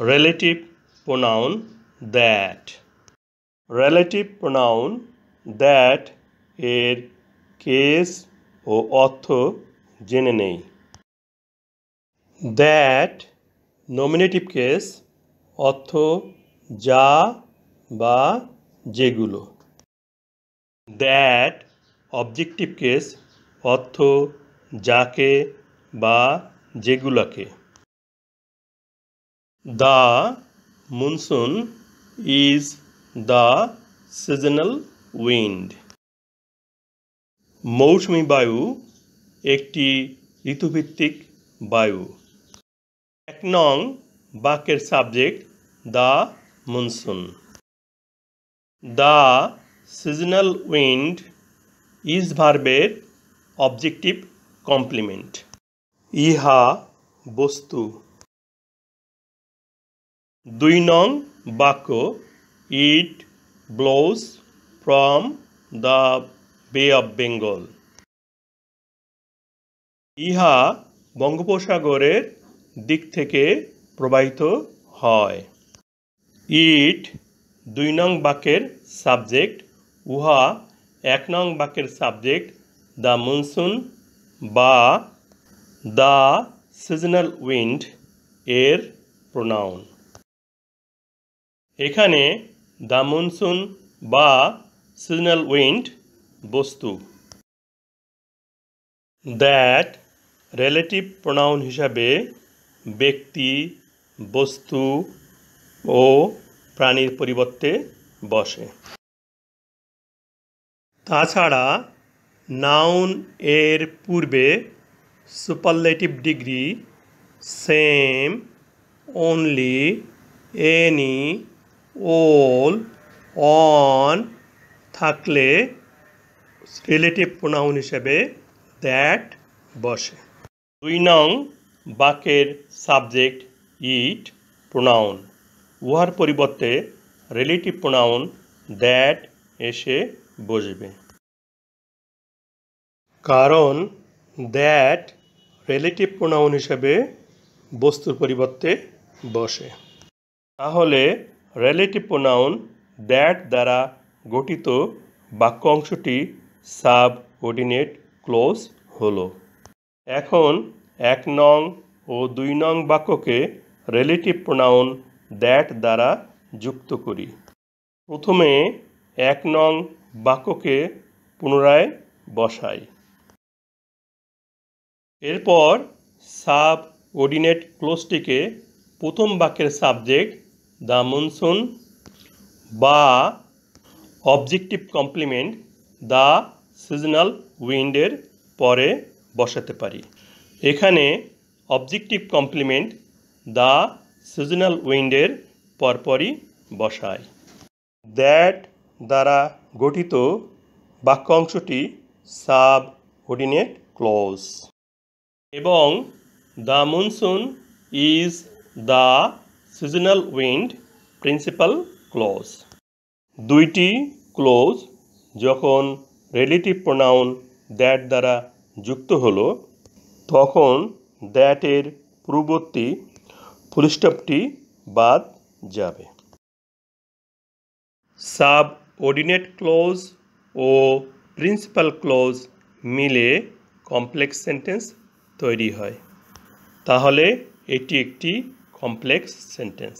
relative pronoun that. relative pronoun that এর case ও অর্থ জেনে নেই। that nominative case অর্থ যা বা যেগুলো। that objective case অর্থ যাকে বা যেগুলোকে। The monsoon is the seasonal wind. মৌসুমী বায়ু একটি ঋতুভিত্তিক বায়ু। 1 নং বাক্যের subject the monsoon. The seasonal wind is ভার্বের অবজেক্টিভ কমপ্লিমেন্ট। ইহা বস্তু। 2 নং বাক্য ইট ব্লোজ ফ্রম দ্য বে অফ বেঙ্গল। ইহা বঙ্গোপসাগরের দিক থেকে প্রবাহিত হয়। ইট 2 নং বাক্যের সাবজেক্ট, উহা 1 নং বাক্যের সাবজেক্ট দ্য মনসুন বা দ্য সিজনাল উইন্ড এর প্রোনাউন। এখানে দ্য মনসুন বা সিজনাল উইন্ড বস্তু। দ্যাট রিলেটিভ প্রোনাউন হিসাবে ব্যক্তি, বস্তু ও প্রাণীর পরিবর্তে বসে। তাছাড়া নাউন এর পূর্বে superlative degree same, only, any, all, on থাকলে রিলেটিভ প্রোনাউন হিসেবে দ্যাট বসে। 2 নং বাক্যের সাবজেক্ট ইট প্রোনাউন, উহার পরিবর্তে রিলেটিভ প্রোনাউন দ্যাট এসে বসবে। কারণ দ্যাট রিলেটিভ প্রোনাউন হিসেবে বস্তুর পরিবর্তে বসে। তাহলে রিলেটিভ প্রোনাউন দ্যাট দ্বারা গঠিত বাক্য অংশটি সাবঅর্ডিনেট ক্লজ হলো। এখন 1 নং ও 2 নং বাক্যকে রিলেটিভ প্রোনাউন দ্যাট দ্বারা যুক্ত করি। প্রথমে 1 নং বাক্যকে পুনরায় বসাই। এরপর সাবঅর্ডিনেট ক্লজটিকে প্রথম বাক্যের সাবজেক্ট দ্য মনসুন বা অবজেক্টিভ কমপ্লিমেন্ট দ্য সিজনাল উইন্ডের পরে বসাতে পারি। এখানে অবজেক্টিভ কমপ্লিমেন্ট দ্য সিজনাল উইন্ডের পরপরই বসাই। দ্যাট দ্বারা গঠিত বাক্য অংশটি সাবঅর্ডিনেট ক্লজ এবং the monsoon is the seasonal wind principal clause. দুইটি ক্লজ যখন রিলেটিভ প্রোনাউন দ্যাট দ্বারা যুক্ত হলো তখন দ্যাটের পূর্ববর্তী ফুলস্টপটি বাদ যাবে। সাবঅর্ডিনেট ক্লজ ও প্রিন্সিপাল ক্লজ মিলে কমপ্লেক্স সেন্টেন্স তৈরি হয়। তাহলে এটি একটি কমপ্লেক্স সেন্টেন্স।